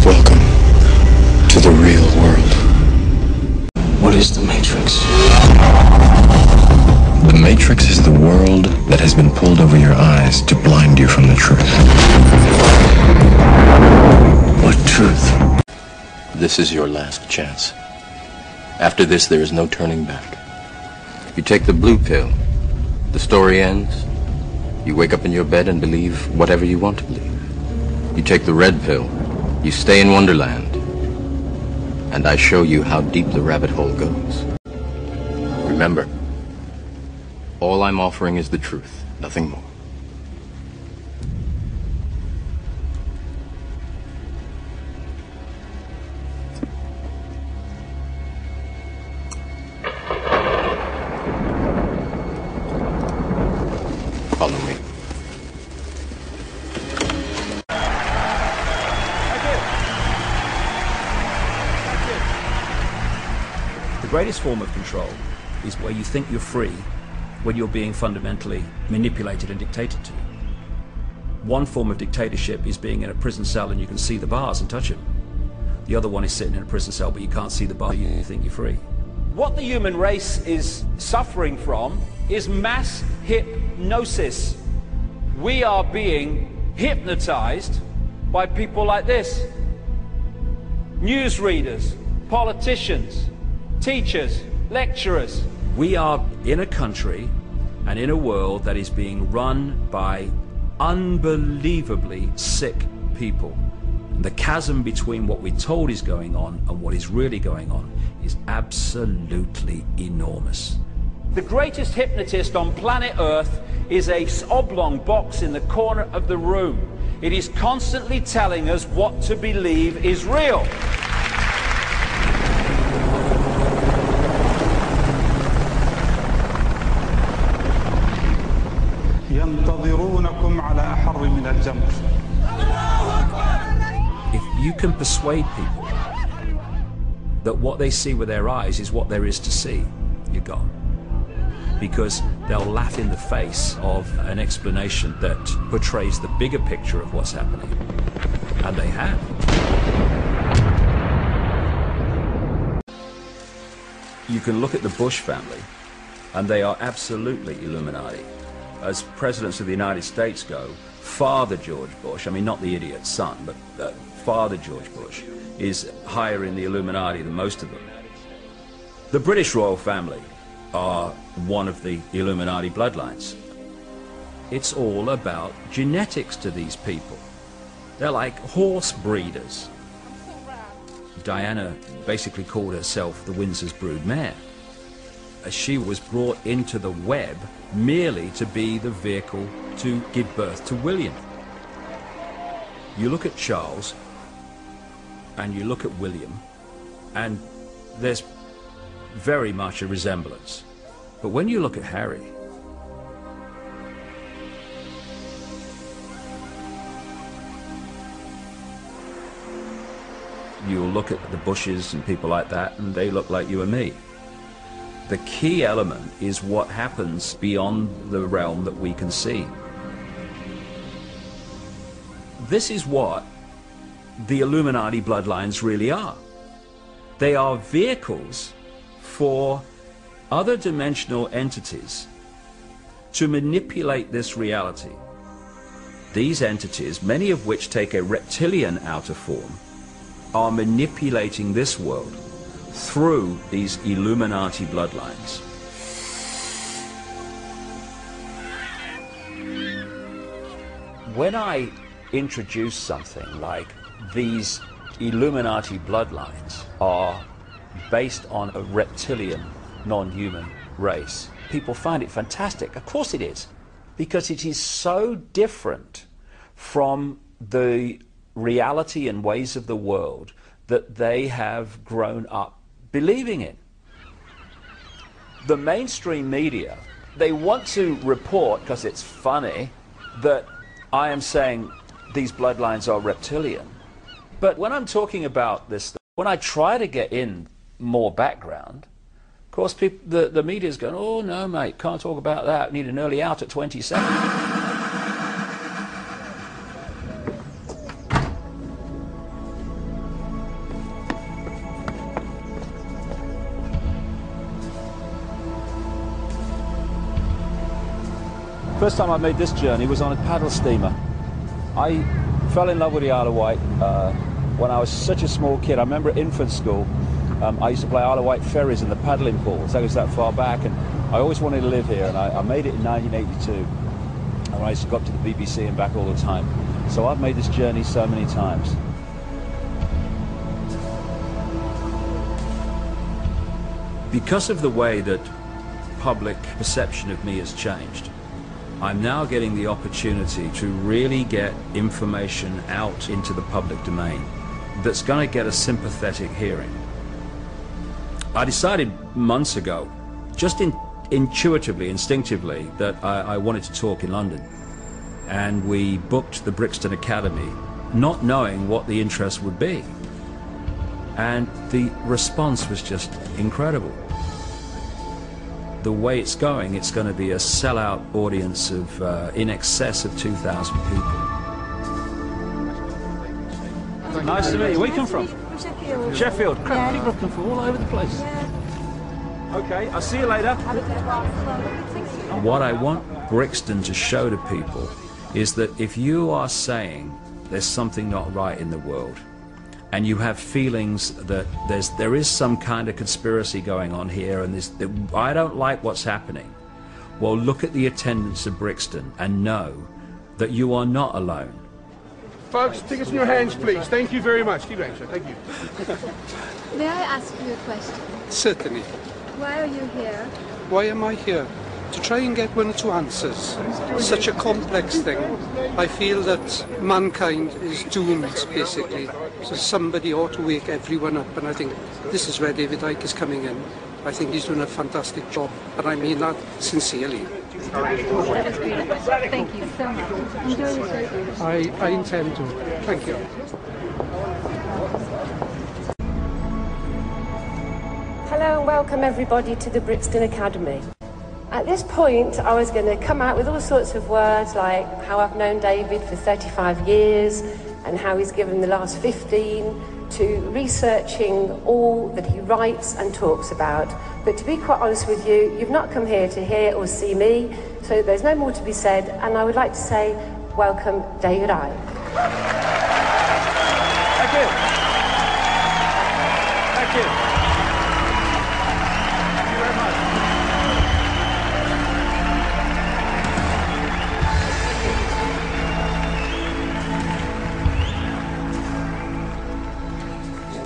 Welcome to the real world. What is the Matrix? The Matrix is the world that has been pulled over your eyes to blind you from the truth. What truth? This is your last chance. After this, there is no turning back. You take the blue pill, the story ends. You wake up in your bed and believe whatever you want to believe. You take the red pill, you stay in Wonderland, and I show you how deep the rabbit hole goes. Remember, all I'm offering is the truth, nothing more. Follow me. The greatest form of control is where you think you're free when you're being fundamentally manipulated and dictated to. One form of dictatorship is being in a prison cell and you can see the bars and touch them. The other one is sitting in a prison cell but you can't see the bar, you think you're free. What the human race is suffering from is mass hypnosis. We are being hypnotized by people like this. Newsreaders, politicians, teachers, lecturers. We are in a country and in a world that is being run by unbelievably sick people. And the chasm between what we're told is going on and what is really going on is absolutely enormous. The greatest hypnotist on planet Earth is a oblong box in the corner of the room. It is constantly telling us what to believe is real. If you can persuade people that what they see with their eyes is what there is to see, you're gone. Because they'll laugh in the face of an explanation that portrays the bigger picture of what's happening. And they have. You can look at the Bush family, and they are absolutely Illuminati. As presidents of the United States go, Father George Bush, I mean not the idiot's son, but Father George Bush, is higher in the Illuminati than most of them. The British royal family are one of the Illuminati bloodlines. It's all about genetics to these people. They're like horse breeders. Diana basically called herself the Windsor's brood mare. She was brought into the web merely to be the vehicle to give birth to William. You look at Charles and you look at William, and there's very much a resemblance. But when you look at Harry, you'll look at the Bushes and people like that, and they look like you and me. The key element is what happens beyond the realm that we can see. This is what the Illuminati bloodlines really are. They are vehicles for other dimensional entities to manipulate this reality. These entities, many of which take a reptilian outer form, are manipulating this world through these Illuminati bloodlines. When I introduce something like these Illuminati bloodlines are based on a reptilian, non-human race, people find it fantastic. Of course it is, because it is so different from the reality and ways of the world that they have grown up believing in. The mainstream media, they want to report, because it's funny, that I am saying these bloodlines are reptilian. But when I'm talking about this, when I try to get in more background, of course the media's going, oh no mate, can't talk about that, need an early out at 27. First time I made this journey was on a paddle steamer. I fell in love with the Isle of Wight when I was such a small kid. I remember at infant school, I used to play Isle of Wight ferries in the paddling pools. I was that far back, and I always wanted to live here, and I made it in 1982. And I used to go up to the BBC and back all the time. So I've made this journey so many times. Because of the way that public perception of me has changed, I'm now getting the opportunity to really get information out into the public domain that's going to get a sympathetic hearing. I decided months ago, just intuitively, instinctively, that I wanted to talk in London. And we booked the Brixton Academy, not knowing what the interest would be. And the response was just incredible. The way it's going to be a sellout audience of in excess of 2,000 people. Nice to meet you. Where you come from? Sheffield. Sheffield. Crap, Yeah. people looking for all over the place. Yeah. Okay, I'll see you later. What I want Brixton to show to people is that if you are saying there's something not right in the world, and you have feelings that there is some kind of conspiracy going on here, and I don't like what's happening, well, look at the attendance of Brixton and know that you are not alone. Folks, tickets in your hands, please. Thank you very much. Keep going, sir. Thank you. May I ask you a question? Certainly. Why are you here? Why am I here? To try and get one or two answers. Such a complex thing. I feel that mankind is doomed, basically. So somebody ought to wake everyone up, and I think this is where David Icke is coming in. I think he's doing a fantastic job, and I mean that sincerely. That was beautiful. Thank you so much. Enjoy the show. I intend to. Thank you. Hello and welcome everybody to the Brixton Academy. At this point I was going to come out with all sorts of words like how I've known David for 35 years and how he's given the last 15 to researching all that he writes and talks about. But to be quite honest with you, you've not come here to hear or see me, so there's no more to be said, and I would like to say welcome David Icke. Thank you. Thank you.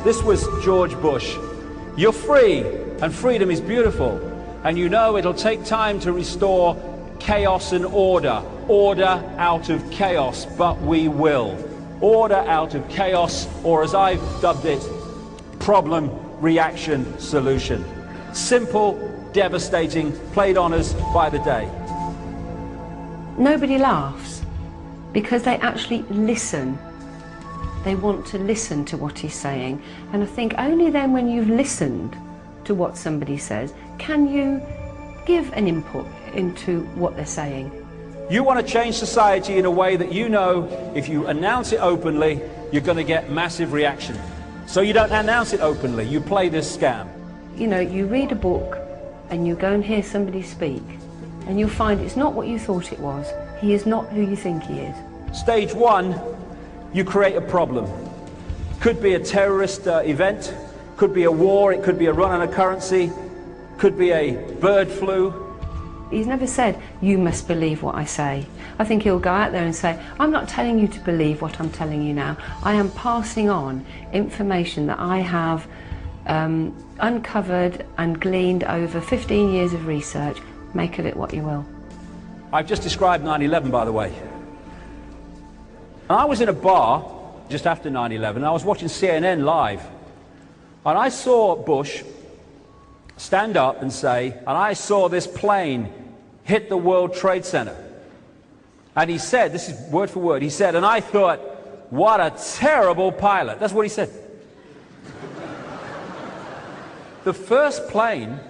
This was George Bush. You're free, and freedom is beautiful. And you know it'll take time to restore chaos and order. Order out of chaos, but we will. Order out of chaos, or as I've dubbed it, problem, reaction, solution. Simple, devastating, played on us by the day. Nobody laughs because they actually listen. They want to listen to what he's saying, and I think only then when you've listened to what somebody says can you give an input into what they're saying. You want to change society in a way that you know if you announce it openly you're going to get massive reaction. So you don't announce it openly, you play this scam. You know, you read a book and you go and hear somebody speak and you'll find it's not what you thought it was. He is not who you think he is. Stage one, you create a problem. Could be a terrorist event, could be a war, it could be a run on a currency, could be a bird flu. He's never said, you must believe what I say. I think he'll go out there and say, I'm not telling you to believe what I'm telling you now. I am passing on information that I have uncovered and gleaned over 15 years of research. Make of it what you will. I've just described 9/11, by the way. And I was in a bar just after 9/11, and I was watching CNN live. And I saw Bush stand up and say, and I saw this plane hit the World Trade Center. And he said, this is word for word, he said, and I thought, what a terrible pilot. That's what he said. The first plane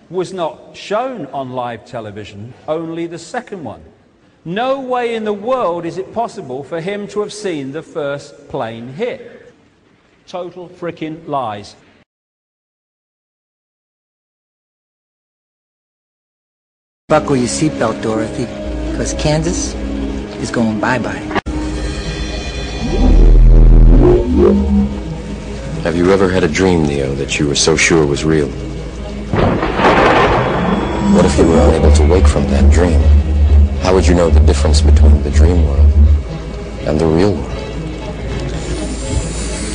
was not shown on live television, only the second one. No way in the world is it possible for him to have seen the first plane hit. Total frickin' lies. Buckle your seatbelt, Dorothy. Because Kansas is going bye-bye. Have you ever had a dream, Neo, that you were so sure was real? What if you were unable to wake from that dream? How would you know the difference between the dream world and the real world?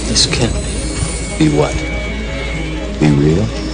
This can't be. Be what? Be real?